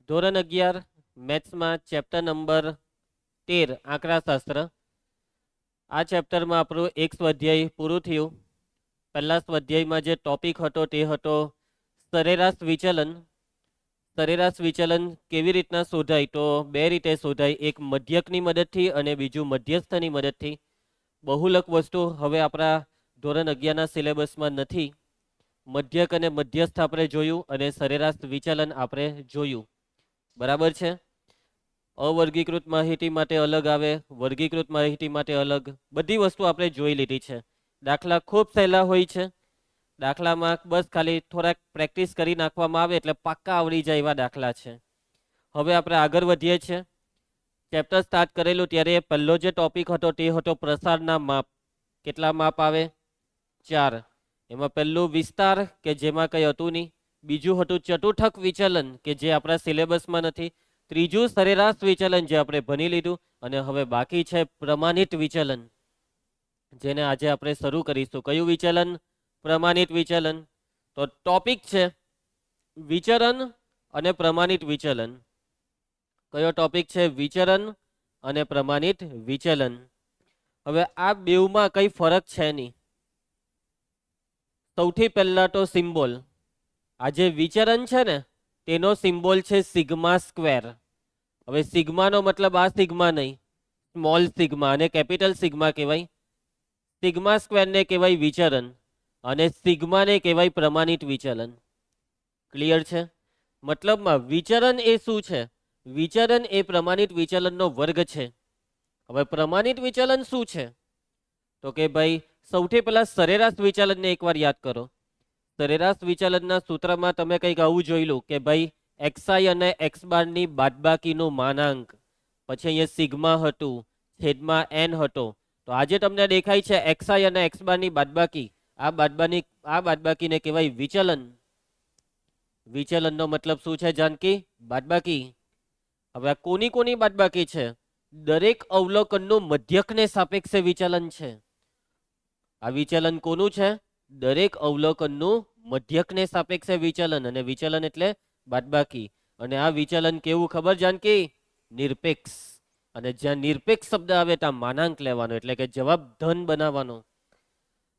ધોરણ 11 મેથ્સમાં chapter number 13 આંકડાશાસ્ત્ર. આ ચેપ્ટરમાં આપણું એક સ્વાધ્યાય પૂરું થયું. પહેલા સ્વાધ્યાયમાં જે ટોપિક હતો તે હતો સરેરાશ વિચલન. સરેરાશ વિચલન કેવી રીતના શોધાય? તો બે રીતે શોધાય, એક મધ્યકની મદદથી અને બીજું મધ્યસ્થની મદદથી. બહુલક વસ્તુ હવે આપણા ધોરણ 11ના સિલેબસમાં નથી. મધ્યક અને મધ્યસ્થ આપણે જોયું અને સરેરાશ વિચલન આપણે જોયું. બરાબર છે. અવર્ગીકૃત માહિતી માટે અલગ આવે, વર્ગીકૃત માહિતી માટે અલગ, બધી વસ્તુ આપણે જોઈ લીધી છે. દાખલા ખૂબ સહેલા હોય છે. દાખલામાં બસ ખાલી થોડાક પ્રેક્ટિસ કરી નાખવામાં આવે એટલે પાક્કા આવડી જાય એવા દાખલા છે. હવે આપણે આગળ વધીએ છીએ. ચેપ્ટર સ્ટાર્ટ કરેલું ત્યારે પહેલો જે ટોપિક હતો તે હતો પ્રસારના માપ. કેટલા માપ આવે? 4. એમાં પહેલું વિસ્તાર કે જેમાં કંઈ હતું નહીં. બીજું હતું ચતુર્થક વિચલન કે જે આપણા સિલેબસમાં નથી. ત્રીજું સરેરાશ વિચલન જે આપણે ભણી લીધું. અને હવે બાકી છે પ્રમાણિત વિચલન, જેને આજે આપણે શરૂ કરીશું. કયું વિચલન? પ્રમાણિત વિચલન. તો ટોપિક છે વિચરણ અને પ્રમાણિત વિચલન. કયો ટોપિક છે? વિચરણ અને પ્રમાણિત વિચલન. હવે આ બેઉમાં કઈ ફરક છે નહીં. સૌથી પહેલા તો સિમ્બોલ. આ જે વિચરણ છે ને તેનો સિમ્બોલ છે સિગ્મા સ્ક્વેર. હવે સિગ્માનો મતલબ આ સિગ્મા નહીં, સ્મોલ સિગ્મા, અને કેપિટલ સિગ્મા કહેવાય. સિગ્મા સ્ક્વેરને કહેવાય વિચરણ અને સિગ્માને કહેવાય પ્રમાણિત વિચલન. ક્લિયર છે? મતલબમાં વિચરણ એ શું છે? વિચરણ એ પ્રમાણિત વિચલનનો વર્ગ છે. હવે પ્રમાણિત વિચલન શું છે? તો કે ભાઈ સૌથી પહેલા સરેરાશ વિચલનને એકવાર યાદ કરો. સરેરાશ વિચલનના સૂત્રમાં તમે કંઈક આવું જોયેલું કે ભાઈ એક્સઆઈ અને એક્સ બારની બાદબાકીનું માનાંક, પછી અહીંયા સિગ્મા હતું, છેદમાં એન હતો. તો આજે તમને દેખાય છે એક્સઆઈ અને એક્સ બારની બાદબાકી. આ બાદબાકીને કહેવાય વિચલન. વિચલનનો મતલબ શું છે જાનકી? બાદબાકી. હવે આ કોની કોની બાદબાકી છે? દરેક અવલોકનનું મધ્યકને સાપેક્ષે વિચલન છે. આ વિચલન કોનું છે? દરેક અવલોકનનું મધ્યકને સાપેક્ષે વિચલન. અને વિચલન એટલે બાદબાકી. અને આ વિચલન કેવું ખબર જાનકી? નિરપેક્ષ. અને જ્યાં નિરપેક્ષ શબ્દ આવે ત્યાં માનાંક લેવાનો, એટલે કે જવાબ ધન બનાવવાનો.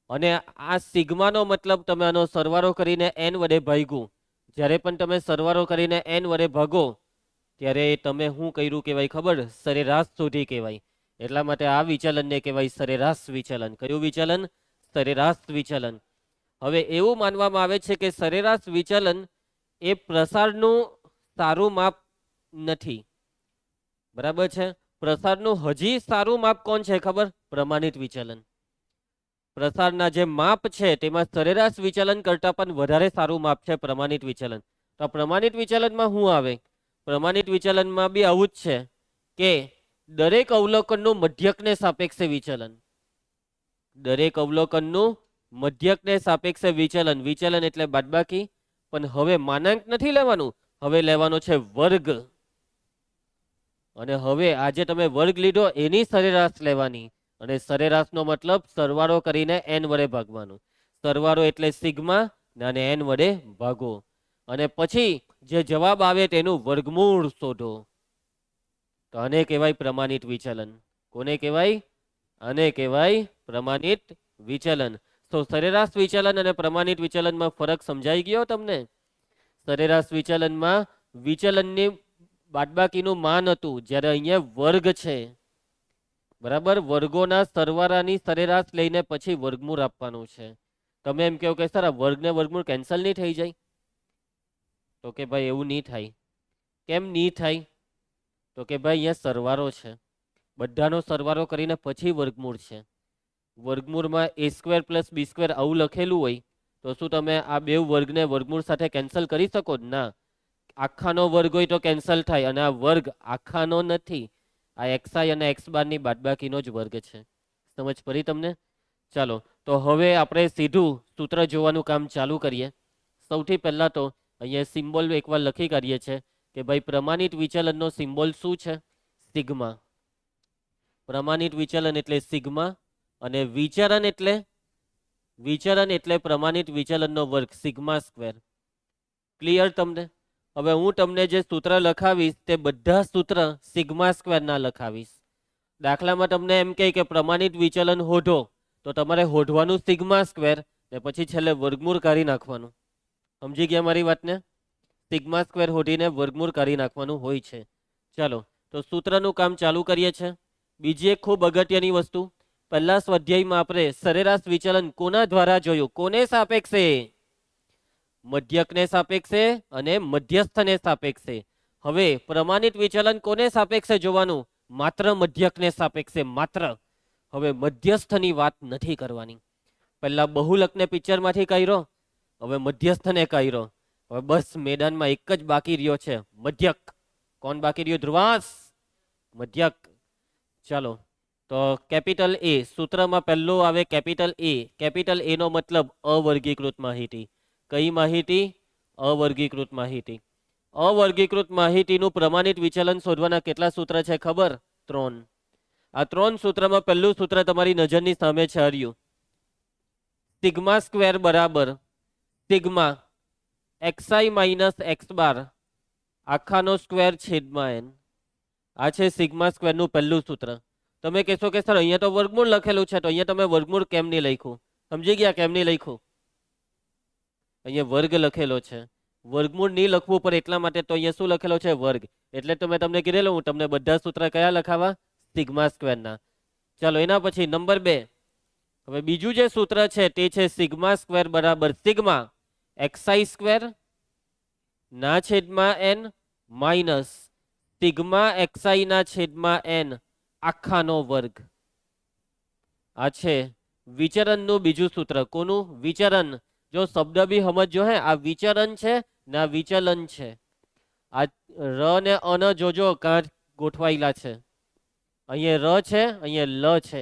અને આ સિગ્માનો મતલબ તમે આનો સરવાળો કરીને એન વડે ભાગ્યું. જ્યારે પણ તમે સરવાળો કરીને એન વડે ભાગો ત્યારે તમે શું કર્યું કહેવાય ખબર? સરેરાશ શોધી કહેવાય. એટલા માટે આ વિચલનને કહેવાય સરેરાશ વિચલન. કયું વિચલન? સરેરાશ વિચલન. હવે એવું માનવામાં આવે છે કે સરેરાશ વિચલન એ પ્રસારનું સારું માપ નથી. બરાબર છે? પ્રસારનું હજી સારું માપ કોણ છે ખબર? પ્રમાણિત વિચલન. પ્રસારના જે માપ છે તેમાં સરેરાશ વિચલન કરતાં પણ વધારે સારું માપ છે પ્રમાણિત વિચલન. તો પ્રમાણિત વિચલનમાં શું આવે? પ્રમાણિત વિચલનમાં બી આવું જ છે કે દરેક અવલોકનનું મધ્યકને સાપેક્ષે વિચલન. દરેક અવલોકનનું મધ્યકને સાપેક્ષે વિચલન. વિચલન એટલે બાદબાકી. પણ હવે માનાંક નથી લેવાનું, હવે લેવાનો છે વર્ગ. અને હવે આજે તમે વર્ગ લીધો એની સરેરાશ લેવાની. અને સરેરાશનો મતલબ સરવાળો કરીને એન વડે ભાગવાનું. સરવાળો એટલે સિગ્મા અને એન વડે ભાગો. અને પછી જે જવાબ આવે તેનું વર્ગમૂળ શોધો. તો આને કહેવાય પ્રમાણિત વિચલન. કોને કહેવાય? આને કહેવાય પ્રમાણિત વિચલન. તો સરેરાશ વિચલન અને પ્રમાણિત વિચલનમાં ફરક સમજાઈ ગયો તમને? સરેરાશ વિચલનમાં વિચલનની બાદબાકીનું માન હતું, જ્યારે અહીંયા વર્ગ છે. બરાબર? વર્ગોના સરવાળાની સરેરાશ લઈને પછી વર્ગમૂળ આપવાનું છે. તમે એમ કહો કે સર આ વર્ગ ને વર્ગમૂળ કેન્સલ નહીં થઈ જાય? તો કે ભાઈ એવું નહીં થાય. કેમ નહીં થાય? તો કે ભાઈ અહીંયા સરવાળો છે, બધાનો સરવાળો કરીને પછી વર્ગમૂળ છે. વર્ગમૂળમાં a square plus B square આવું લખેલું હોય તો શું તમે આ બે વર્ગને વર્ગમૂળ સાથે કેન્સલ કરી શકો? ના. આખાનો વર્ગ હોય તો કેન્સલ થાય, અને આ વર્ગ આખાનો નથી. આ એક્સઆઈ અને એક્સ બારની બાદબાકીનો જ વર્ગ છે. સમજ પડી તમને? ચાલો, તો હવે આપણે સીધું સૂત્ર જોવાનું કામ ચાલુ કરીએ. સૌથી પહેલા તો અહીંયા સિમ્બોલ એકવાર લખી કાઢીએ છે કે ભાઈ પ્રમાણિત વિચલનનો સિમ્બોલ શું છે? સિગ્મા. પ્રમાણિત વિચલન એટલે સિગ્મા. અને વિચરણ એટલે પ્રમાણિત વિચલનનો વર્ગ સિગ્મા સ્ક્વેર. ક્લિયર તમને? હવે હું તમને જે સૂત્ર લખાવીશ તે બધા સૂત્ર સિગ્મા સ્ક્વેરના લખાવીશ. દાખલામાં તમને એમ કહે કે પ્રમાણિત વિચલન હોઢો, તો તમારે હોઢવાનું સિગ્મા સ્ક્વેર ને પછી છેલ્લે વર્ગમૂળ કાઢી નાખવાનું. સમજી ગયા મારી વાતને? સિગ્મા સ્ક્વેર હોઢીને વર્ગમૂળ કાઢી નાખવાનું હોય છે. ચાલો તો સૂત્રનું કામ ચાલુ કરીએ છીએ. બીજી એક ખૂબ અગત્યની વસ્તુ, પહેલા સ્વાધ્યાયમાં આપણે સરેરાશ વિચલન કોના દ્વારા જોયું? કોને સાપેક્ષે? મધ્યકને સાપેક્ષે અને મધ્યસ્થને સાપેક્ષે. હવે પ્રમાણિત વિચલન કોને સાપેક્ષે જોવાનું? માત્ર મધ્યકને સાપેક્ષે, માત્ર. હવે મધ્યસ્થની વાત નથી કરવાની. પહેલા બહુલકને પિક્ચરમાંથી કાઢ્યો, હવે મધ્યસ્થને કાઢ્યો. હવે બસ મેદાનમાં એક જ બાકી રહ્યો છે, મધ્યક. કોણ બાકી રહ્યો ધ્રુવાંશ? મધ્યક. ચાલો તો કેપિટલ એ સૂત્રમાં પહેલું આવે કેપિટલ એ. કેપિટલ એ નો મતલબ અવર્ગીકૃત માહિતી. કઈ માહિતી? અવર્ગીકૃત માહિતી. અવર્ગીકૃત માહિતીનું પ્રમાણિત વિચલન શોધવાના કેટલા સૂત્ર છે ખબર? 3. આ 3 સૂત્રમાં પહેલું સૂત્ર તમારી નજરની સામે છે, હર્યું. સિગ્મા સ્ક્વેર બરાબર સિગ્મા xi માઇનસ x બાર આખાનો સ્ક્વેર છેદમાં n. આ છે સિગ્મા સ્ક્વેરનું પહેલું સૂત્ર. તમે કહેશો કે સર અહીંયા તો વર્ગમૂળ લખેલું છે, તો અહીંયા તમે વર્ગમૂળ કેમ નહીં લખ્યું? સમજી ગયા કેમ નહીં લખ્યું? અહીંયા વર્ગ લખેલો છે. વર્ગમૂળ નહીં લખવું પડે એટલા માટે તો અહીંયા શું લખેલો છે? વર્ગ. એટલે તો મેં તમને કીધેલું હું તમને બધા સૂત્ર કયા લખાવા? સિગ્મા સ્ક્વેરના. ચાલો એના પછી નંબર 2. હવે બીજું જે સૂત્ર છે તે છે સિગ્મા સ્ક્વેર બરાબર સિગ્મા xi સ્ક્વેર ના છેદમાં n માઇનસ સિગ્મા xi ના છેદમાં n આખાનો વર્ગ. આ છે વિચરણનું બીજું સૂત્ર. કોનું? વિચરણ. જો શબ્દ બી સમજો હે, આ વિચરણ છે ને આ વિચલન છે. આ ર ને અન જોજો કાં ગોઠવાયેલા છે. અહીંયા ર છે, અહીંયા લ છે,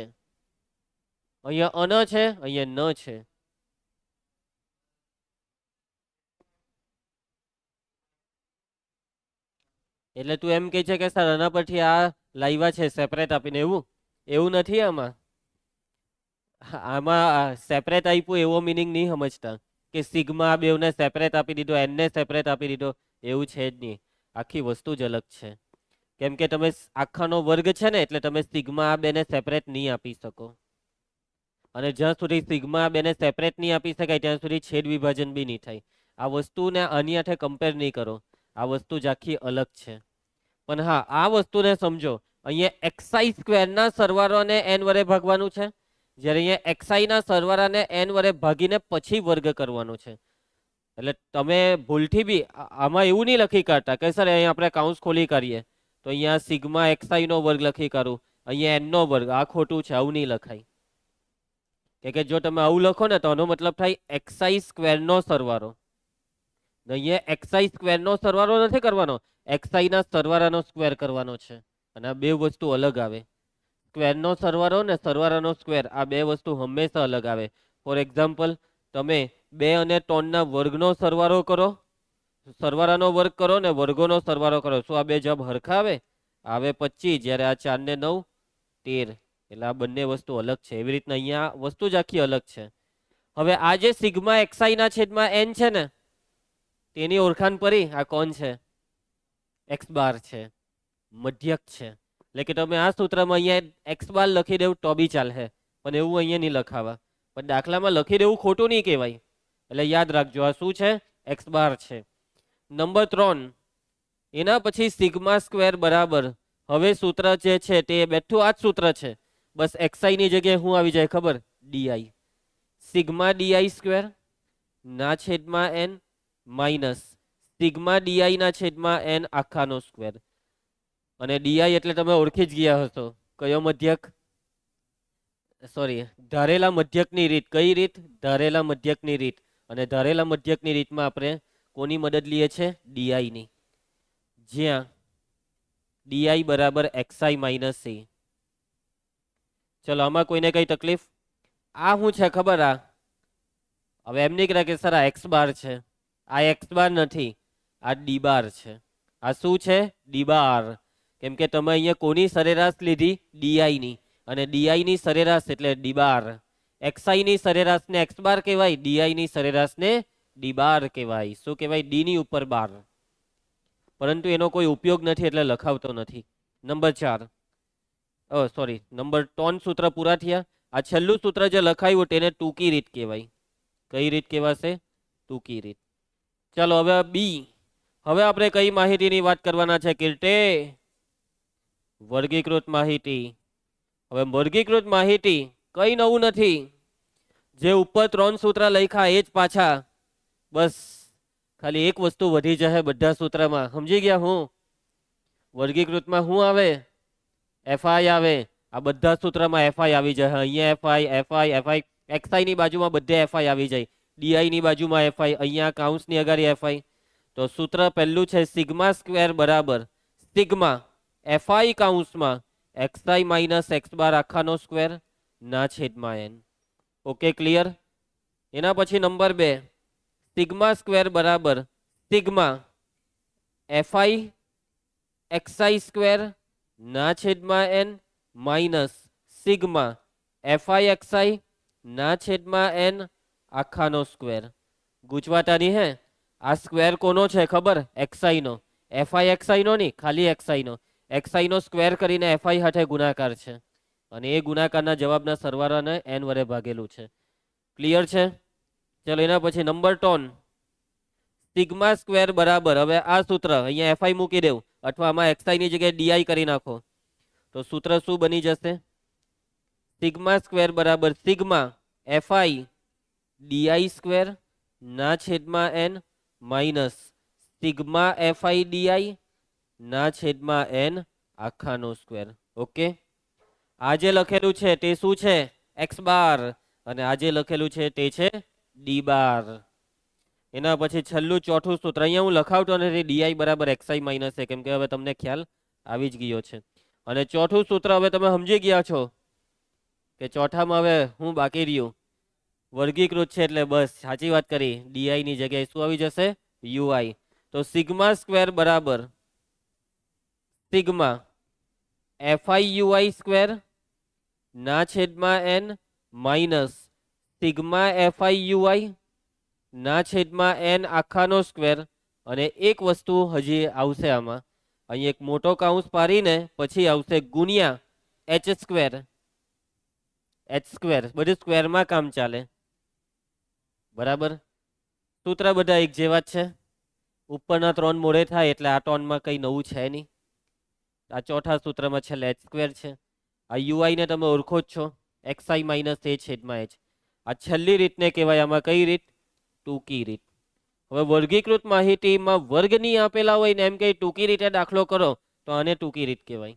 અહીંયા અન છે, અહીંયા ન છે. એટલે તું એમ કહે છે કે સર આના પરથી આ લાવ્યા છે સેપરેટ આપીને, એવું નથી. આમાં સેપરેટ આપ્યું એવો મિનિંગ નહીં સમજતા કે સિગ્મા આ બેવને સેપરેટ આપી દીધો, એનને સેપરેટ આપી દીધો, એવું છે જ નહીં. આખી વસ્તુ જ અલગ છે. કેમ કે તમે આખાનો વર્ગ છે ને, એટલે તમે સિગ્મા આ બેને સેપરેટ નહીં આપી શકો. અને જ્યાં સુધી સિગ્મા આ બેને સેપરેટ નહીં આપી શકાય ત્યાં સુધી છેદ વિભાજન બી નહીં થાય. આ વસ્તુને આની સાથે કમ્પેર નહીં કરો. આ વસ્તુ જ આખી અલગ છે. પણ હા, આ વસ્તુને સમજો. અહીંયા xi સ્ક્વેરના સરવાળાને n વડે ભાગવાનું છે, જ્યારે અહીંયા xi ના સરવાળાને n વડે ભાગીને પછી વર્ગ કરવાનો છે. એટલે તમે ભૂલથી બી આમાં એવું નહીં લખી કાઢતા કે સર અહીંયા આપણે કાઉન્સ ખોલી કાઢીએ તો અહીંયા સિગ્મા xi નો વર્ગ લખી કાઢું, અહીંયા n નો વર્ગ. આ ખોટું છે, આવું નહીં લખાય. કે જો તમે આવું લખો ને તો આનો મતલબ થાય xi સ્ક્વેરનો સરવાળો. અહીંયા xi સ્ક્વેરનો સરવાળો નથી કરવાનો, xi ના સરવાળાનો સ્ક્વેર કરવાનો છે. અને આ બે વસ્તુ અલગ આવે. સ્ક્વેરનો સરવાળો ને સરવાળાનો સ્ક્વેર, આ બે વસ્તુ હંમેશા અલગ આવે. ફોર એક્ઝામ્પલ, તમે 2 અને 3 ના વર્ગનો સરવાળો કરો, સરવાળાનો વર્ગ કરો ને વર્ગોનો સરવાળો કરો, શું આ બે જવાબ હરખા આવે? આવે 25. જ્યારે આ 4 ને 9 13. એટલે આ બંને વસ્તુ અલગ છે. એવી રીતના અહીંયા વસ્તુ જ આખી અલગ છે. હવે આ જે સિગ્મા xi ના છેદમાં n છે ને, તેની ઓળખાણ પડી. આ કોણ છે? x બાર છે, મધ્યક છે. એટલે કે તમે આ સૂત્રમાં અહીંયા x બાર લખી દેવું તો બી ચાલે, પણ એવું અહીંયા નહીં લખાવા. પણ દાખલામાં લખી દેવું ખોટું નહીં કહેવાય. એટલે યાદ રાખજો આ શું છે? x બાર છે. નંબર 3, એના પછી સિગ્મા સ્ક્વેર બરાબર, હવે સૂત્ર જે છે તે બેઠું આ જ સૂત્ર છે, બસ xi ની જગ્યાએ શું આવી જાય ખબર? di. સિગ્મા di સ્ક્વેર ના છેદમાં n માઇનસ સિગ્મા di ના છેદમાં n આખાનો સ્ક્વેર. અને di એટલે તમે ઓળખી જ ગયા હશો, કયો મધ્યક? સોરી, ધારેલા મધ્યકની રીત. કઈ રીત? ધારેલા મધ્યકની રીત. અને ધારેલા મધ્યકની રીતમાં આપણે કોની મદદ લઈએ છીએ? di ની. જ્યાં di બરાબર xi માઇનસ c. ચલો આમાં કોઈને કઈ તકલીફ? આ શું છે ખબર? આ હવે એમ નહીં કે સર આ x બાર છે. આ x બાર નથી, આ d બાર છે. આ શું છે? d બાર. કેમ કે તમે અહીંયા કોની સરેરાશ લીધી? di ની. અને di ની સરેરાશ એટલે d બાર. xi ની સરેરાશને x બાર કહેવાય, di ની સરેરાશને d બાર કહેવાય. શું કહેવાય? d ની ઉપર બાર. પરંતુ એનો કોઈ ઉપયોગ નથી એટલે લખાવતો નથી. નંબર 4, સોરી નંબર 3 સૂત્ર પૂરા થયા. આ છેલ્લું સૂત્ર જે લખાયું તેને ટૂંકી રીત કહેવાય. કઈ રીત કહેવાશે? ટૂંકી રીત. ચાલો હવે બી. હવે આપણે કઈ માહિતીની વાત કરવાના છે કિર્ટે? વર્ગીકૃત માહિતી. હવે વર્ગીકૃત માહિતી કઈ નવું નથી. જે ઉપર 3 સૂત્ર લખ્યા એ જ પાછા. બસ ખાલી એક વસ્તુ વધી જશે બધા સૂત્રમાં. સમજી ગયા? હું વર્ગીકૃતમાં શું આવે? એફઆઈ આવે. આ બધા સૂત્રમાં એફઆઈ આવી જાય. અહીંયા એફઆઈ, એફઆઈ, એફઆઈ, એક્સઆઈ ની બાજુમાં બધે એફઆઈ આવી જાય. ડીઆઈ ની બાજુમાં એફઆઈ, અહીંયા કાઉન્સની અગાડી એફઆઈ. તો સૂત્ર પહેલું છે સિગ્મા સ્ક્વેર બરાબર સિગ્મા એફઆઈ કાઉન્સમાં એક્સઆઈ માઇનસ એક્સ બાર આખાનો સ્ક્વેર ના છેદમાં એન. Okay, clear? એના પછી નંબર 2 સિગ્મા સ્ક્વેર બરાબર સિગ્મા એફઆઈ એક્સઆઈ સ્ક્વેર ના છેદમાં N minus sigma F I X I ના છેદમાં એન આખાનો સ્ક્વેર. ગુજવાટાની હે. આ સ્ક્વેર કોનો છે ખબર? એક્સઆઈ નો. એફઆઈ એક્સઆઈ નો નહીં, ખાલી એક્સઆઈ નો. એક્સઆઈ નો સ્ક્વેર કરીને એફઆઈ સાથે ગુણાકાર છે અને એ ગુણાકારના જવાબના સરવાળાને એન વડે ભાગેલું છે. ક્લિયર છે? ચલો એના પછી નંબર 3 સિગ્મા સ્ક્વેર બરાબર, હવે આ સૂત્ર અહીંયા એફઆઈ મૂકી દેવું અથવા આમાં એક્સઆઈ ની જગ્યાએ ડીઆઈ કરી નાખો તો સૂત્ર શું બની જશે? સિગ્મા સ્ક્વેર બરાબર સિગ્મા એફઆઈ ડીઆઈ સ્ક્વેર ના છેદમાં N minus sigma F I D I ના છેદમાં એન આખાનો સ્ક્વેર. ઓકે, આ જે લખેલું છે તે શું છે? X bar. અને આ જે લખેલું છે તે છે ડી બાર. એના પછી છેલ્લું ચોથું સૂત્ર અહીંયા હું લખાવતો નથી. ડીઆઈ બરાબર એક્સઆઈ માઇનસ એ, કેમ કે હવે તમને ખ્યાલ આવી જ ગયો છે. અને ચોથું સૂત્ર હવે તમે સમજી ગયા છો કે ચોથામાં હવે હું બાકી રહ્યું વર્ગીકૃત છે એટલે બસ સાચી વાત કરી. ડીઆઈ ની જગ્યાએ શું આવી જશે? યુઆઈ. તો સિગ્મા સ્ક્વેર બરાબર સિગ્મા એફઆઈ યુઆઈ સ્ક્વેર ના છેદમાં N minus sigma F I U I ના છેદમાં એન આખાનો સ્ક્વેર. અને એક વસ્તુ હજી આવશે આમાં, અહીં એક મોટો કાઉન્સ પાડીને પછી આવશે ગુણ્યા એચ સ્ક્વેર. એચ સ્ક્વેર બધું સ્ક્વેરમાં કામ ચાલે. બરાબર? સૂત્ર બધા એક જેવા જ છે. ઉપરના 3 મોડે થાય એટલે આ ટોનમાં કંઈ નવું છે નહીં. આ ચોથા સૂત્રમાં છેલ્લે એચ સ્ક્વેર છે. આ યુઆઈ ને તમે ઓળખો જ છો, એક્સઆઈ માઇનસ એ છેદમાં એચ. આ છેલ્લી રીતને કહેવાય. આમાં કઈ રીત? ટૂંકી રીત. હવે વર્ગીકૃત માહિતીમાં વર્ગની આપેલા હોય ને એમ કે ટૂંકી રીતે દાખલો કરો તો આને ટૂંકી રીત કહેવાય.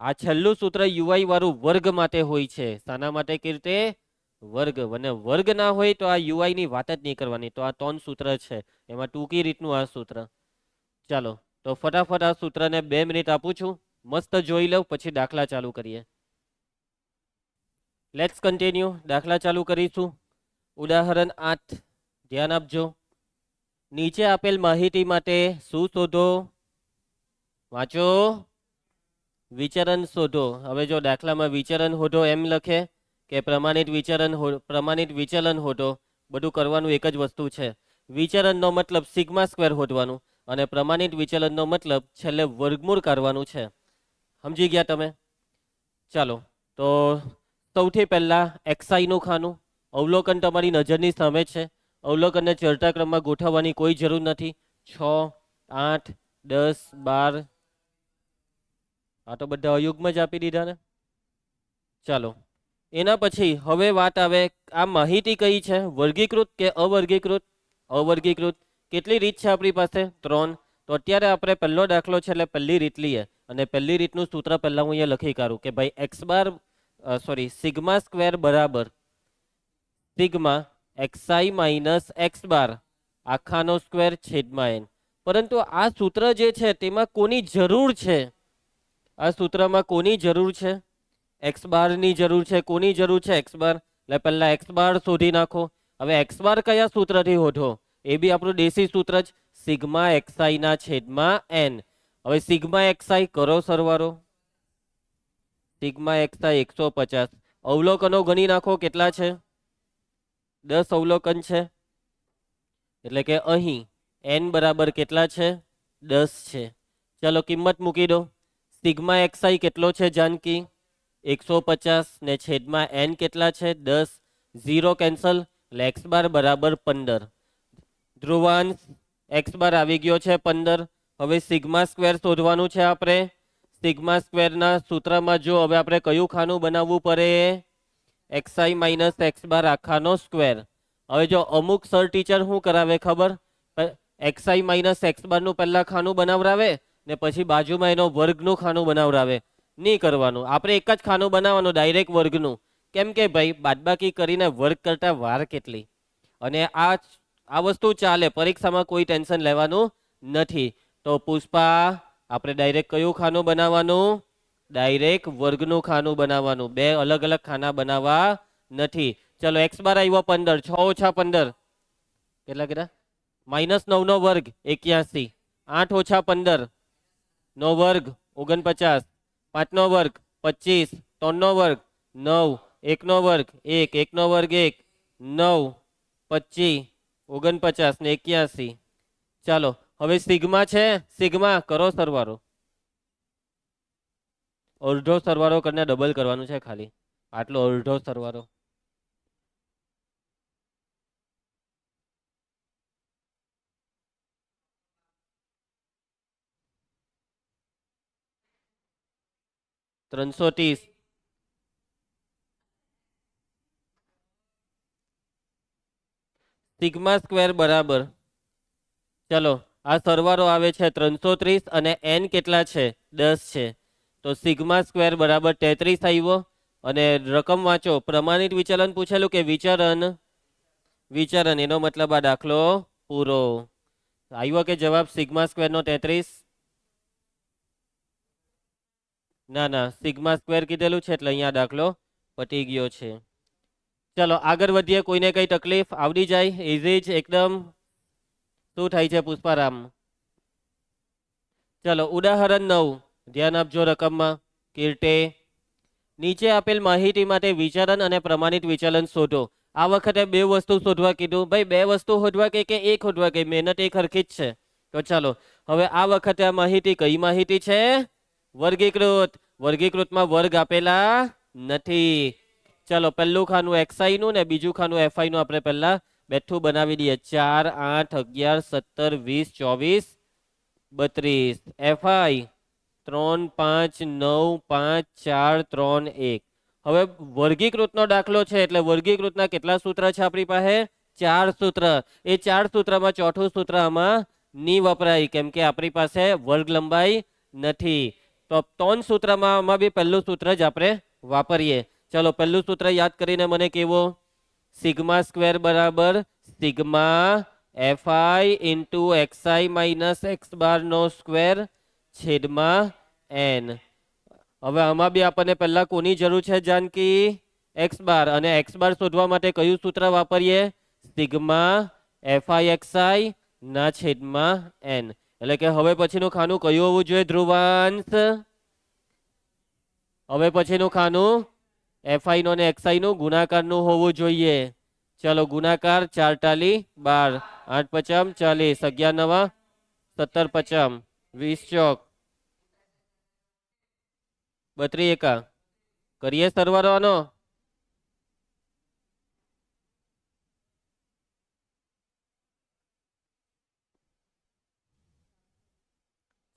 આ છેલ્લું સૂત્ર યુઆઈ વાળું વર્ગ માટે હોય છે. શાના માટે કીર્તે? વર્ગ. અને વર્ગ ના હોય તો આ યુઆઈ ની વાત જ નહીં કરવાની. તો આ 3 સૂત્ર છે એમાં ટૂંકી રીતનું આ સૂત્ર. ચાલો તો ફટાફટ આ સૂત્રને 2 મિનિટ આપું છું, મસ્ત જોઈ લઉં પછી દાખલા ચાલુ કરીએ. Let's continue. દાખલા ચાલુ કરીશું. ઉદાહરણ 8 ધ્યાન આપજો. નીચે આપેલ માહિતી માટે શું શોધો? વાંચો. વિચરણ શોધો. હવે જો દાખલામાં વિચરણ શોધો એમ લખે કે પ્રમાણિત વિચલન શોધો, બધું કરવાનું એક જ વસ્તુ છે. વિચરણનો મતલબ સિગ્મા સ્ક્વેર શોધવાનું અને પ્રમાણિત વિચલનનો મતલબ છેલ્લે વર્ગમૂળ કાઢવાનું છે. સમજી ગયા તમે? ચાલો તો સૌથી પહેલા એક્સઆઈ નું ખાનું. અવલોકન તમારી નજરની સામે છે. અવલોકનને ચડતા ક્રમમાં ગોઠવવાની કોઈ જરૂર નથી. 6, 8, 10, 12 આ તો બધા અયુગ્મ જ આપી દીધા ને. ચાલો એના પછી હવે વાત આવે આ માહિતી કઈ છે? વર્ગીકૃત કે અવર્ગીકૃત? અવર્ગીકૃત. કેટલી રીત છે આપણી પાસે? 3. તો અત્યારે આપણે પહેલો દાખલો છે એટલે પહેલી રીત લઈએ અને પહેલી રીતનું સૂત્ર પહેલા હું અહીંયા લખી કાઢું કે ભાઈ એક્સ બાર સિગ્મા સ્ક્વેર બરાબર sigma XI minus X bar આખાનો સ્ક્વેર છેદમાં એન. પરંતુ આ સૂત્ર જે છે તેમાં કોની જરૂર છે? આ સૂત્રમાં કોની જરૂર છે? એક્સ બારની જરૂર છે. કોની જરૂર છે? X bar. એટલે પહેલા એક્સ બાર શોધી નાખો. હવે એક્સ બાર કયા સૂત્રથી શોધો? એ બી આપણું દેશી સૂત્ર જ, સિગ્મા એક્સઆઈ ના છેદમાં એન. હવે સિગ્મા એક્સઆઈ કરો સરવાળો. Sigma XI 150. અવલોકનો ગણી નાખો કેટલા છે? 10 અવલોકન છે. એટલે કે અહીં એન બરાબર કેટલા છે? 10 છે. ચલો કિંમત મૂકી દો. સિગ્મા એક્સઆઈ કેટલો છે જાનકી? 150 ને છેદમાં એન કેટલા છે? 10. 0 કેન્સલ એટલે એક્સ બાર બરાબર 15. ધ્રુવાંશ એક્સ બાર આવી ગયો છે 15. હવે સિગ્મા સ્ક્વેર શોધવાનું છે આપણે. સિગ્મા સ્ક્વેરના સૂત્રમાં જો હવે આપણે કયું ખાનું બનાવવું પડે? એક્સઆઈ માઇનસ એક્સ બાર આખાનો સ્ક્વેર. હવે જો અમુક સર ટીચર શું કરાવે ખબર? એક્સઆઈ માઇનસ એક્સ બારનું પહેલાં ખાનું બનાવરાવે ને પછી બાજુમાં એનો વર્ગનું ખાનું બનાવરાવે. નહીં કરવાનું, આપણે એક જ ખાનું બનાવવાનું ડાયરેક્ટ વર્ગનું. કેમ કે ભાઈ બાદબાકી કરીને વર્ગ કરતા વાર કેટલી, અને આ વસ્તુ ચાલે, પરીક્ષામાં કોઈ ટેન્શન લેવાનું નથી. તો પુષ્પા આપણે ડાયરેક્ટ કયું ખાનું બનાવવાનું? ડાયરેક્ટ વર્ગનું ખાનું બનાવવાનું. બે અલગ અલગ ખાના બનાવવા નથી. ચલો એક્સ બાર આવ્યો 15. 6 ઓછા 15 કેટલા કેટલા? -9 નો વર્ગ 81. 8 ઓછા 15 નો વર્ગ 49. 5 નો વર્ગ 25. 3 નો વર્ગ 9. 1 નો વર્ગ 1. 1 નો વર્ગ 1. 9. 25. 49 ને 81. ચાલો હવે સિગ્મા છે. સિગ્મા કરો સરવાળો. અડધો સરવાળો કરીને ડબલ કરવાનું છે ખાલી. આટલો અડધો સરવાળો. $330. સિગ્મા સ્ક્વેર બરાબર, ચલો આ સરવાળો આવે છે 330 અને એન કેટલા છે? 10 છે. તો સિગ્મા સ્ક્વેર બરાબર 33 આવ્યો. અને રકમ વાંચો. પ્રમાણિત વિચલન પૂછેલું કે વિચરણ? વિચરણ, એનો મતલબ આ દાખલો પૂરો. આવ્યો કે જવાબ સિગ્મા સ્ક્વેર નો 33? ના ના, સિગ્મા સ્ક્વેર કીધેલું છે એટલે અહીંયા દાખલો પતી ગયો છે. ચલો આગળ વધીએ. કોઈને કઈ તકલીફ? આવડી જાય, ઇઝી જ એકદમ. શું થાય છે પુષ્પારામ? ચલો ઉદાહરણ 9 ધ્યાન આપજો રકમમાં. કીર્તે, નીચે આપેલ માહિતી માટે વિચલન અને પ્રમાણિત વિચલન શોધો. આ વખતે બે વસ્તુ શોધવા કીધું. ભાઈ બે વસ્તુ શોધવા કે એક શોધવા કે? મહેનત એક હરખી જ છે. તો ચાલો હવે આ વખતે આ માહિતી કઈ માહિતી છે? વર્ગીકૃત. વર્ગીકૃતમાં વર્ગ આપેલા નથી. ચલો પહેલું ખાનું એક્સઆઈ નું ને બીજું ખાનું એફઆઈ નું આપણે પહેલા બેઠું બનાવી દઈએ. 4, 8, 11, 17, 20, 24, 32. એફઆઈ 3, 5, 9, 5, 4, 3, 1. હવે વર્ગીકૃતનો દાખલો છે એટલે વર્ગીકૃતના કેટલા સૂત્ર છે આપણી પાસે? 4 સૂત્ર. એ 4 સૂત્રમાં ચોથું સૂત્ર આમાં નહીં વપરાય, કેમ કે આપણી પાસે વર્ગ લંબાઈ નથી. તો 3 સૂત્રમાં આમાં બી પહેલું સૂત્ર જ આપણે વાપરીએ. ચલો પહેલું સૂત્ર યાદ કરીને મને કેવો? સિગ્મા સ્ક્વેર બરાબર sigma F I into X I minus X bar નો સ્ક્વેર છેદમાં એન. હવે આમાં બી આપણને પહેલા કોની જરૂર છે જાનકી? X bar. અને એક્સ બાર શોધવા માટે કયું સૂત્ર વાપરીએ? સિગ્મા એફઆઈ એક્સઆઈ ના છેદમાં એન. એટલે કે હવે પછીનું ખાનું કયું હોવું જોઈએ ધ્રુવાંશ? હવે પછીનું ખાનું એફઆઈ નો ને એક્સઆઈ નું ગુણાકારનું હોવું જોઈએ. ચલો ગુણાકાર 4 ટાલી 12, 8 પચામ 40, 11 નવા 17 પચામ 20 ચોક 32 એકા. કરીએ સરવાળો આનો?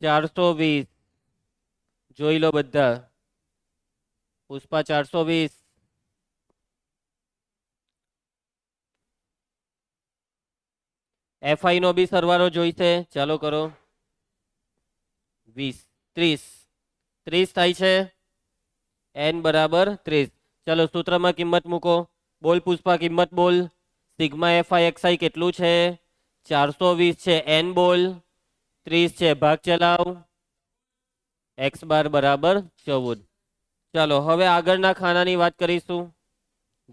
$420. જોઈ લો બધા. પુષ્પા 420. એફઆઈ નો બી સરવાળો જોઈશે. ચાલો કરો. 20, 30. 30 થાય છે. એન બરાબર 30. ચલો સૂત્રમાં કિંમત મૂકો. બોલ પુષ્પા, કિંમત બોલ. સિગ્મા એફઆઈ એક્સઆઈ કેટલું છે? 420 છે. એન બોલ. 30 છે. ભાગ ચલાવ. એક્સ બાર બરાબર 14. ચાલો હવે આગળના ખાનાની વાત કરીશું.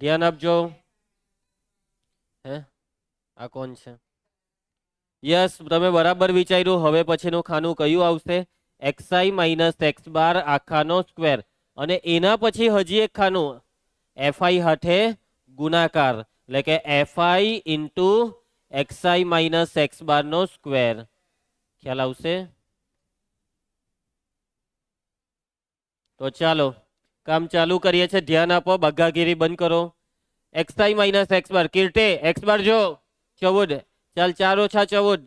ધ્યાન આપજો. હે આ કોણ છે? યસ, તમે બરાબર વિચાર્યું. હવે પછીનું ખાનું કયું આવશે? એક્સઆઈ માઇનસ એક્સ બાર આખાનો સ્ક્વેર. અને એના પછી હજી એક ખાનું એફઆઈ હાથે ગુણાકાર, એટલે કે F I into X I minus X bar નો સ્ક્વેર. ખ્યાલ આવશે? તો ચાલો કામ ચાલુ કરીએ છીએ. ધ્યાન આપો, બગાગીરી બંધ કરો. xi માઇનસ એક્સ બાર. કીર્તે એક્સ બાર જો 14. ચાલ 4 ઓછા 14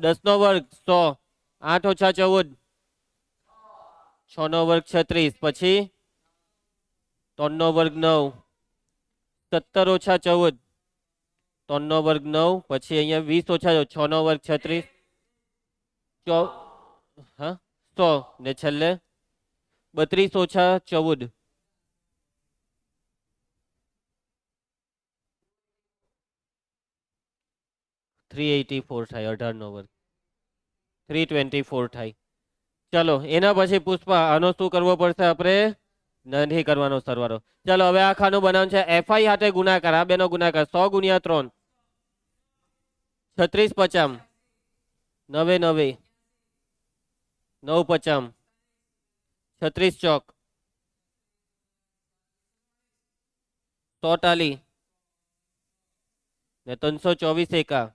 10 નો વર્ગ 100. 8 ઓછા 14 6 નો વર્ગ 36. પછી 3 નો વર્ગ 9. 17 ઓછા 14 3 નો વર્ગ 9. પછી અહીંયા 20 ઓછા 6 નો વર્ગ 36. હા 100 ને છેલ્લે 32 ઓછા 14 384 થાય. 18 નો વર્ગ 324 થાય. ચલો એના પછી પુષ્પા આનો શું કરવો પડશે આપણે? નથી કરવાનો સરવાળો. ચલો હવે આ ખાનું બનાવવાનું છે. એફઆઈ હાથે ગુણાકાર, આ બેનો ગુણાકાર 100 ગુણ્યા 3 36 50 9 9 9 50 36 ચોક 140 ને 324 એકા.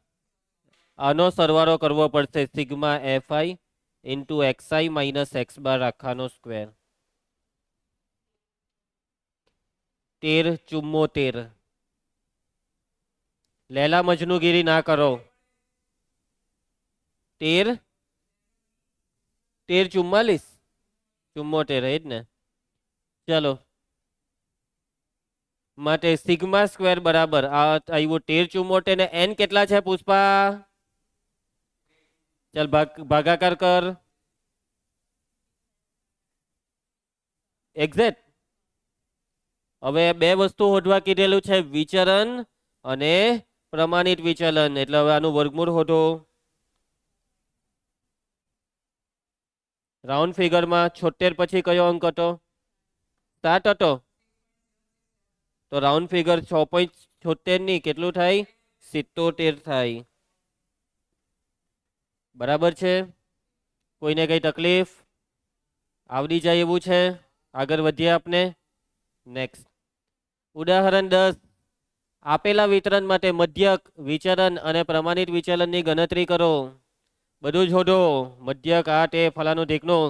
આનો સરવાળો કરવો પડશે. Sigma F I into X I minus X bar આખાનો સ્ક્વેર. 13 લેલા મજનુગીરી ના કરો. 13 44 74 જ ને. ચલો માટે સિગ્મા સ્ક્વેર બરાબર આ આવ્યું 13 ને એન કેટલા છે પુષ્પા? ચાલ ભાગાકાર કર. એક્ઝેક્ટ. હવે બે વસ્તુ શોધવા કીધેલું છે, વિચરણ અને પ્રમાણિત વિચલન. એટલે હવે આનું વર્ગમૂળ શોધો. રાઉન્ડ ફિગરમાં 76 પછી કયો અંક હતો? 7 હતો. તો રાઉન્ડ ફિગર 6.76 ની કેટલું થાય? 77 થાય. બરાબર છે? કોઈને કઈ તકલીફ? આવડી જાય એવું છે? આગળ વધીએ આપણે. નેક્સ્ટ ઉદાહરણ 10. આપેલા વિતરણ માટે મધ્યક, વિચરણ અને પ્રમાણિત વિચલનની ગણતરી કરો. બધું જ શોધો. મધ્યક આ તે ફલાનું ઢીકનું.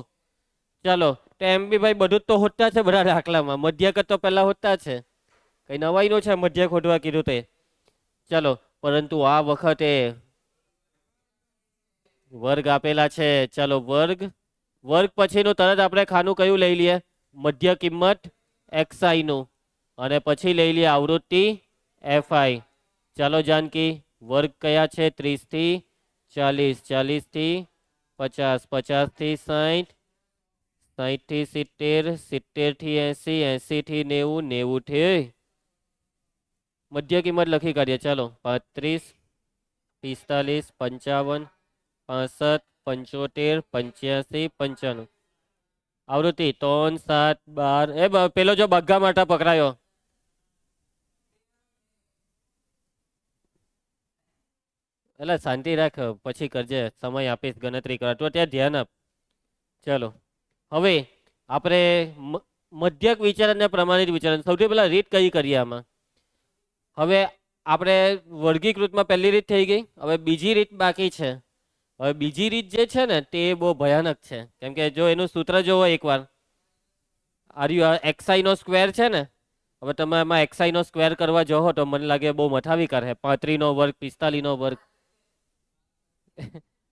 ચાલો તો એમ બી ભાઈ બધું જ તો હોતા છે બધા દાખલામાં. મધ્યક જ તો પહેલા હોતા છે. કઈ નવાઈનું છે મધ્યક શોધવા કીધું તે? ચાલો પરંતુ આ વખતે વર્ગ આપેલા છે. ચાલો વર્ગ પછીનું તરત આપણે ખાનું કયું લઈ લઈએ? મધ્ય કિંમત એક્સઆઈ નું અને પછી લઈ લઈએ આવૃત્તિ એફઆઈ. ચાલો જાનકી વર્ગ કયા છે? 30 થી 40, 40 થી 50, 50 થી 60, 60 થી 70, 70 થી 80, 80 થી 90, 90 થી મધ્ય કિંમત લખી કાઢીએ. ચાલો 35, 45, 55, 65, 75, 85, 95. આવૃત્તિ 3, 7, 12. પેલો જો બગ્ગા માટે પકડાયો. એટલે શાંતિ રાખ, પછી કરજે. સમય આપીશ ગણતરી કરવા. તો ત્યાં ધ્યાન આપ. ચલો હવે આપણે મધ્યક વિચરણ અને પ્રમાણિત વિચરણ. સૌથી પહેલા રીત કઈ કરીએ આમાં? હવે આપણે વર્ગીકૃતમાં પહેલી રીત થઈ ગઈ. હવે બીજી રીત બાકી છે. હવે બીજી રીત જે છે ને તે બહુ ભયાનક છે. કેમ કે જો એનું સૂત્ર જોવો એકવાર. એક્સઆઈ નો સ્ક્વેર છે ને. હવે તમે એમાં એક્સઆઈ નો સ્ક્વેર કરવા જોહો તો મને લાગે બહુ મઠાવી કરે. 35 નો વર્ગ, 45 નો વર્ગ.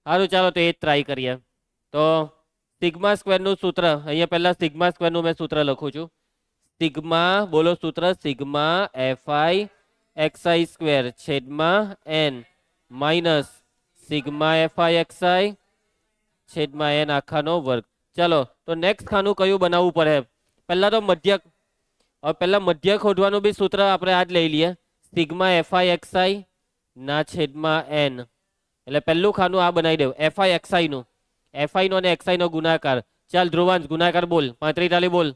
સારું ચાલો તો એ જ ટ્રાય કરીએ. તો સિગ્મા સ્ક્વેર નું સૂત્ર અહીંયા પહેલા સિગ્મા સ્ક્વેર નું મેં સૂત્ર લખું છું. સિગ્મા બોલો સૂત્ર. સિગ્મા એફઆઈ એક્સઆઈ સ્ક્વેર છેદમાં N minus sigma F I X I છેદમાં એન આખાનો વર્ગ. ચાલો તો નેક્સ્ટ ખાનું કયું બનાવવું પડે? પહેલા તો મધ્યક. હવે પહેલા મધ્યક શોધવાનું બી સૂત્ર આપણે આ જ લઈ લઈએ. સિગ્મા એફઆઈ એક્સઆઈ ના છેદમાં એન. એટલે પહેલું ખાનું આ બનાવી દેવું એફઆઈ એક્સઆઈ નું. એફઆઈ નો અને એક્સઆઈ નો ગુણાકાર. ચાલ ધ્રુવાંશ ગુણાકાર બોલ. 35 તાલી બોલ.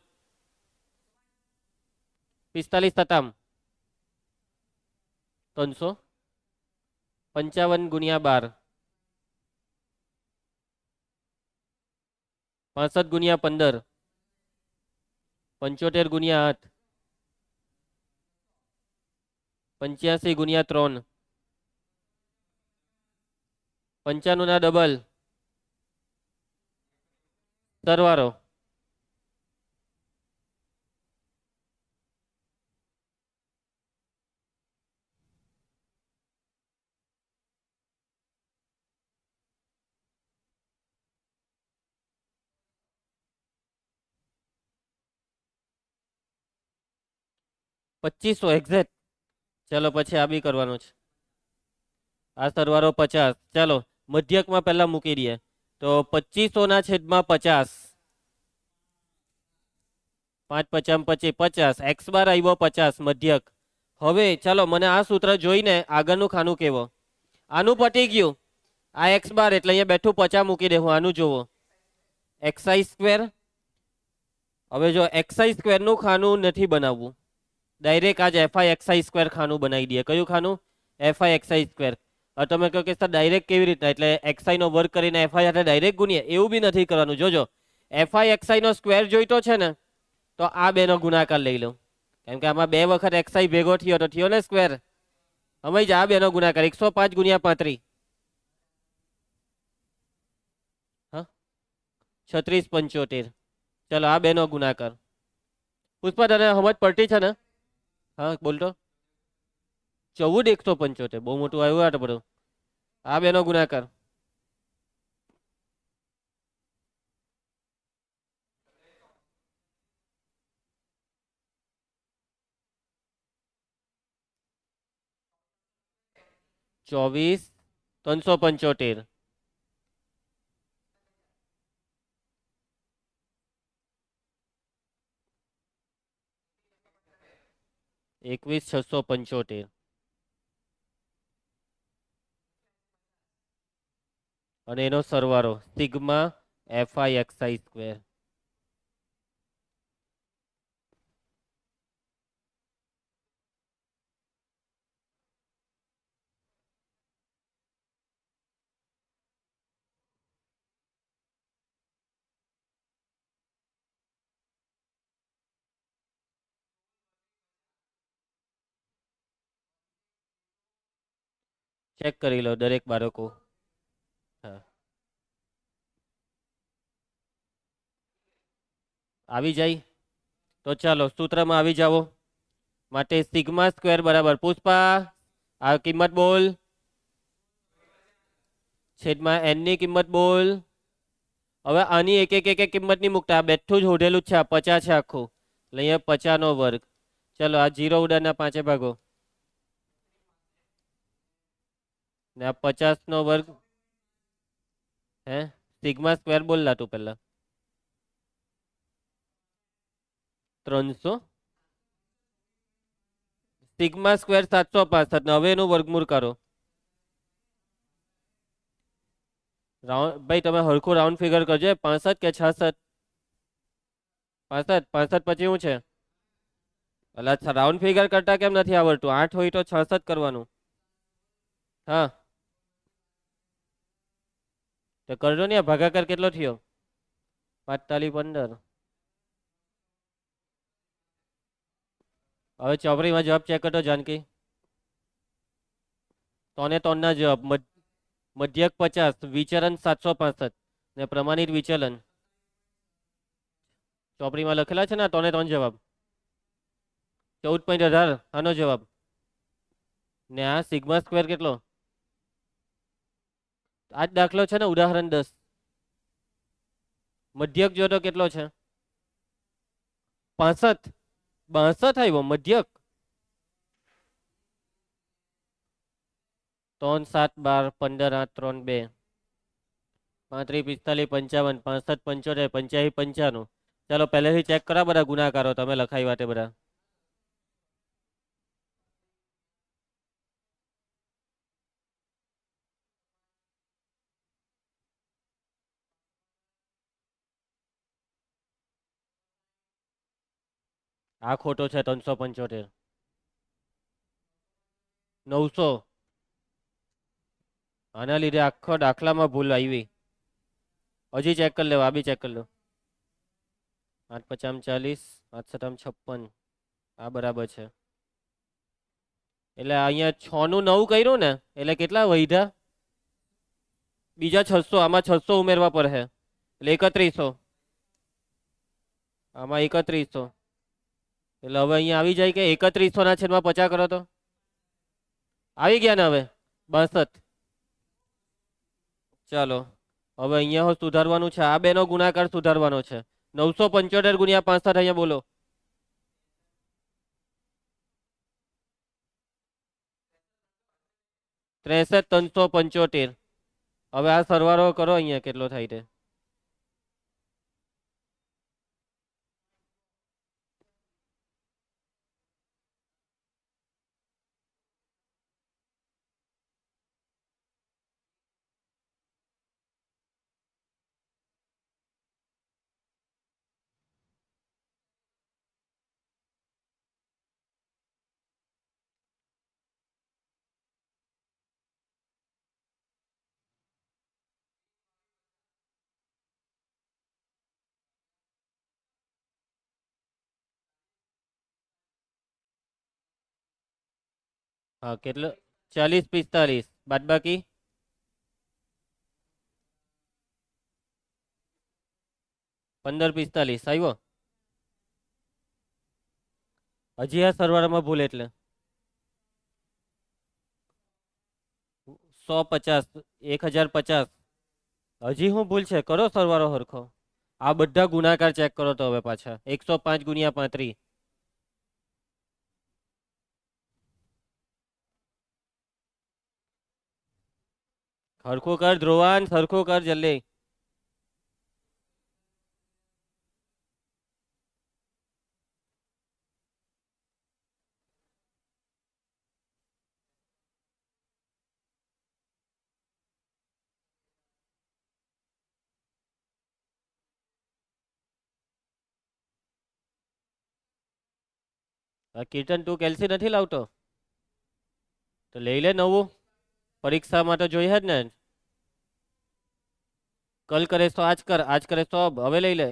45 તતામ 355 ગુણ્યા 12, 65 ગુણ્યા 15, 75 ગુણ્યા 8, 85 ગુણ્યા 3, 95 ના ડબલ સરવાળો. પચીસો એક્ઝેક્ટ. ચલો પછી આ બી કરવાનું છે. આ સરવાળો 50. ચાલો મધ્યકમાં પહેલા મૂકી દઈએ. તો 25/50. 5×5 = 50. એક્સ બાર આવ્યો 50 મધ્યક. હવે ચાલો મને આ સૂત્ર જોઈને આગળનું ખાનું કેવો. આનું પટી ગયું. આ એક્સ બાર એટલે અહીંયા બેઠું 50 મૂકી દે. હું આનું જોવો એક્સઆઈ સ્ક્વેર. હવે જો એક્સઆઈ સ્ક્વેરનું ખાનું નથી બનાવવું, ડાયરેક્ટ આજ એફઆઈ એક્સઆઈ સ્ક્વેર ખાનું બનાવી દઈએ. કયું ખાનું? FI X I square. હવે તમે કહો કે સર ડાયરેક્ટ કેવી રીતના, એટલે એક્સઆઈ નો વર્ગ કરીને એફઆઈ સાથે ડાયરેક્ટ ગુણીએ, એવું બી નથી કરવાનું. જોજો એફઆઈ એક્સઆઈ નો સ્ક્વેર જોઈતો છે ને, તો આ બેનો ગુણાકાર લઈ લઉં. કેમ કે આમાં 2 વખત એક્સઆઈ ભેગો થયો તો થયો ને સ્ક્વેર. સમજ? આ બેનો ગુણાકાર 105 × 35. હા 36×75. ચલો આ બેનો ગુણાકાર. પુષ્પા તને સમજ પડતી છે ને? હા બોલતો. 14 175. બહુ મોટું આવ્યું આ તો બધું. આ બેનો ગુણાકાર. ચોવીસ 375. 21 675. અને એનો સરવાળો sigma F I X I square. Check કરી લો દરેક બાળકો. હા આવી જાય તો ચાલો સૂત્રમાં આવી જાઓ. માટે સિગ્મા સ્ક્વેર બરાબર, પુષ્પા આ કિંમત બોલ. છેદમાં એન ની કિંમત બોલ. હવે આની એક કિંમત નહીં મૂકતા, આ બેઠું જ હોઢેલું જ છે. આ 50 છે આખું, એટલે અહીંયા 50 નો વર્ગ. ચલો આ 0 ઉડાના 5 ભાગો ને આ 50 નો વર્ગ. હે સિગ્મા સ્ક્વેર બોલલા તું પહેલા. 300. સિગ્મા સ્ક્વેર 765 ને હવે એનું વર્ગમૂળ કરો. રાઉન્ડ ભાઈ તમે હરખું રાઉન્ડ ફિગર કરજો. 65 કે 66? 65. 65 પછી શું છે? એટલે રાઉન્ડ ફિગર કરતા કેમ નથી આવડતું? 8 હોય તો 66 કરવાનું. હા તો કરજો ને. ભાગાકાર કેટલો થયો? 45 15. હવે ચોપડીમાં જવાબ ચેક કરતો જાનકી. 3 3 ના જવાબ. મધ્યક 50, વિચલન 765 ને પ્રમાણિત વિચલન ચોપડીમાં લખેલા છે ને. 3 3 જવાબ. 14.18 આનો જવાબ. ને આ સિગ્મા સ્ક્વેર કેટલો? આ જ દાખલો છે ને, ઉદાહરણ 10. મધ્યક જોતો કેટલો છે? 65. 62 આવ્યો મધ્યક. 3 7 12 15 8 3 2 35 45 55 65 75 85 95. ચાલો પહેલેથી ચેક કરા બધા ગુણાકારો તમે લખાઈ વાતે બધા. આ ખોટો છે. 375. 900. આના લીધે આખો દાખલામાં ભૂલ આવી. હજી ચેક કરી લેવા. આ બી ચેક કરી લો. 8 50 40 8 7 56. આ બરાબર છે. એટલે અહીંયા 6 નું 9 કર્યું ને, એટલે કેટલા વધ્યા? બીજા 600. આમાં 600 ઉમેરવા પડે એટલે 3100. આમાં 3100, એટલે હવે અહીંયા આવી જાય કે 3100 ના છેદમાં 50 કરો તો આવી ગયા ને હવે 62. ચાલો હવે અહીંયા સુધારવાનું છે, આ બેનો ગુણાકાર સુધારવાનો છે. 975 ગુણ્યા 65 અહીંયા બોલો. 63,375. હવે આ સરવાળો કરો અહીંયા કેટલો થાય છે. હા કેટલો? 40 45 બાદ બાકી 15 45 આવ્યો. હજી આ સરવાળામાં ભૂલ એટલે 150 1050. હજી હું ભૂલ છે, કરો સરવાળો હરખો. આ બધા ગુણાકાર ચેક કરો તો હવે પાછા 105 ગુણ્યા 35. સરખું કર ધ્રુવાન, સરખું કર જલ્દી. કીર્તન તું કેલ્સી નથી લાવતો તો લઈ લે નવું, પરીક્ષામાં તો જોઈએ જ ને. કલ કરે તો આજ કર, આજ કરે તો હવે લઈ લે.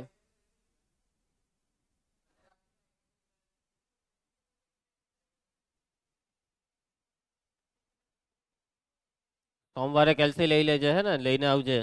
સોમવારે કેલ્સી લઈ લેજે, હે ને લઈને આવજે.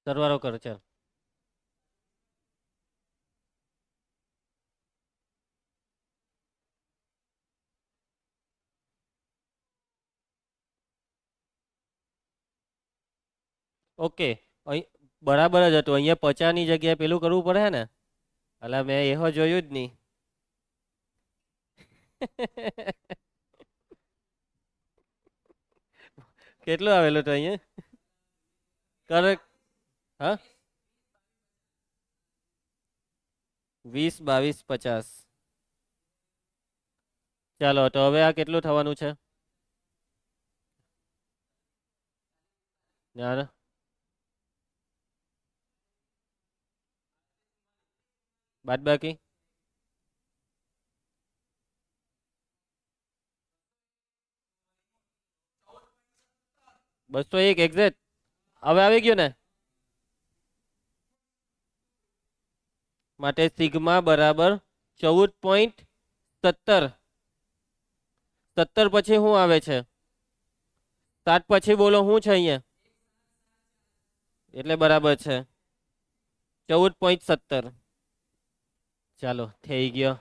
સરવાળો કર ચાલ. ઓકે અહીં બરાબર જ હતું. અહીંયા 50 ની જગ્યાએ પેલું કરવું પડે ને, એટલે મેં એહો જોયું જ નહીં. કેટલું આવેલું તો અહીંયા કરેક્ટ? હા 20 22 50. ચાલો તો હવે આ કેટલું થવાનું છે? યાર બાદ બાકી 201 એક્ઝેક્ટ. હવે આવી ગયું ને, માટે સિગ્મા બરાબર 14.17. 17 પછી શું આવે છે? 7 પછી બોલો શું છે અહીંયા? એટલે બરાબર છે 14.17. ચાલો થઈ ગયો.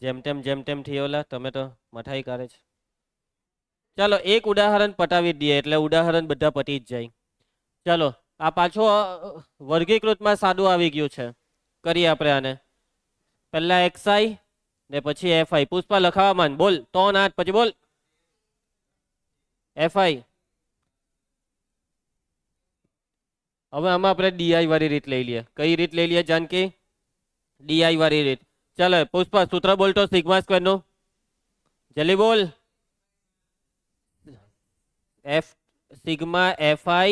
જેમ તેમ થયોલા, તમે તો મઠાઈ કરે છે. ચાલો એક ઉદાહરણ પટાવી દઈએ એટલે ઉદાહરણ બધા પતી જ જાય. ચાલો આ પાછો વર્ગીકૃતમાં સાદું આવી ગયું છે, કરીએ આપણે આને. પહેલા XI ને પછી FI. પુષ્પા લખાવા માંડ, બોલ 3 8 પછી બોલ FI. હવે આમાં આપણે DI વાળી રીત લઈ લઈએ. કઈ રીત લઈ લઈએ જાનકી? DI વાળી રીત. ચાલો પુષ્પા સૂત્ર બોલતો સિગ્મા સ્ક્વેર નું, જલ્દી બોલ. Sigma FI.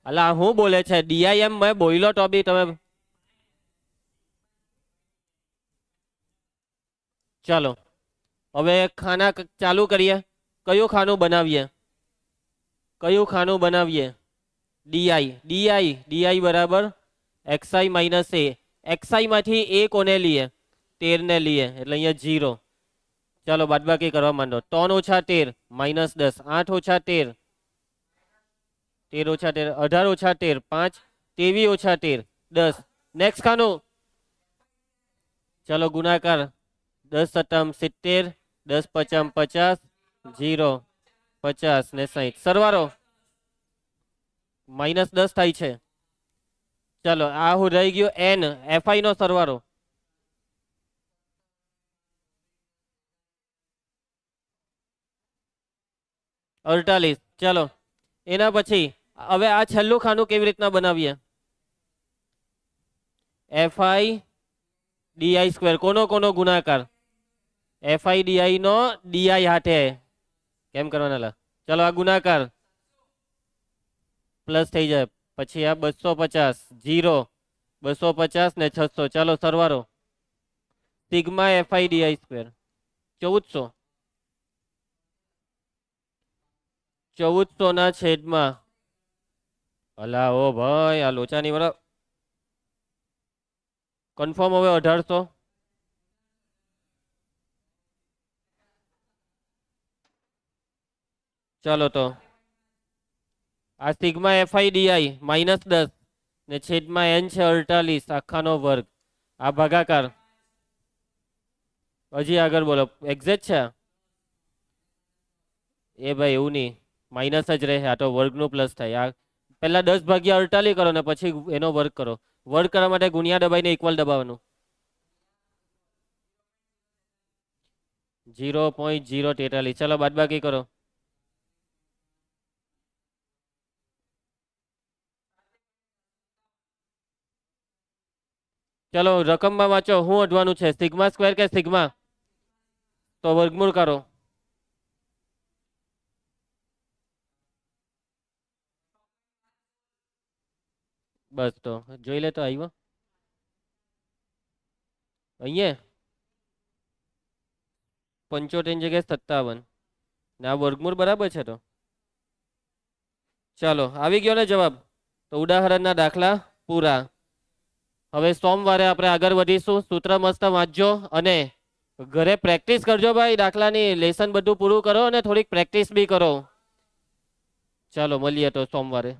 અલા હું બોલે છે DIM? મેં બોલ્યો તો બી તમે ચાલો હવે ખાના ચાલુ કરીએ. કયું ખાનું બનાવીએ? કયું ખાનું બનાવીએ? ડીઆઈ ડીઆઈ ડીઆઈ બરાબર એક્સઆઈ માઇનસ એ. એક્સઆઈ માંથી એ કોને લઈએ? 13 ને લઈએ એટલે અહીંયા 0. ચાલો બાદબાકી કરવા માંડો. 3 ઓછા 13 માઇનસ 10. 8 ઓછા 13 13 ઓછા 13 18 ઓછા 13 5 23 ઓછા 13 10. નેક્સ્ટ ખાનું. ચાલો ગુણાકાર. 10 સત્તામ 70 10 પચામ 50 0 50 ને 60. સરવાળો -10 થાય છે. ચાલો આ હું રહી ગયો એન. એફઆઈ નો સરવાળો. અડતાલીસ. ચાલો એના પછી હવે આ છેલ્લું ખાનું કેવી રીતના બનાવીએ? F I D I square. કોનો કોનો ગુણાકાર? એફઆઈ ડીઆઈ નો ડીઆઈ હાથે કેમ કરવાના? ચાલો આ ગુણાકાર પ્લસ થઈ જાય. પછી આ 250 0 250 ને 600. ચાલો સરવાળો સિગ્મા એફઆઈ ડીઆઈ સ્ક્વેર 1400 ના છેદમાં અલા ઓ ભાઈ આ લોચાની વાળા કન્ફર્મ. હવે 1800. ચાલો તો આ સિગ્મા એફઆઈ ડીઆઈ -10 ને છેદમાં એન છે 48 આખાનો વર્ગ. આ ભાગાકાર. હજી આગળ બોલો. એક્ઝેક્ટ છે એ ભાઈ? એવું નહીં, માઇનસ જ રહે. આ તો વર્ગનું પ્લસ થાય. આ પહેલા 10 ભાગ્યા 48 કરો ને પછી એનો વર્ગ કરો. વર્ગ કરવા માટે ગુણ્યા દબાઈને ઇક્વલ દબાવવાનું. 0.043. ચાલો બાદબાકી કરો. ચલો રકમમાં વાંચો. શું અડવાનું છે? સિગ્મા સ્ક્વેર કે સિગ્મા? તો વર્ગમૂળ કરો. બસ તો જોઈ લે તો આવ્યો અહીંયા 75 જગ્યાએ 57 ને આ વર્ગમૂળ બરાબર છે. તો ચાલો આવી ગયો ને જવાબ. તો ઉદાહરણના દાખલા પૂરા. હવે સોમવારે આપણે આગળ વધીશું. સૂત્ર મસ્ત વાંચજો અને ઘરે પ્રેક્ટિસ કરજો ભાઈ. દાખલાની લેસન બધું પૂરું કરો અને થોડીક પ્રેક્ટિસ બી કરો. ચાલો મળીએ તો સોમવારે.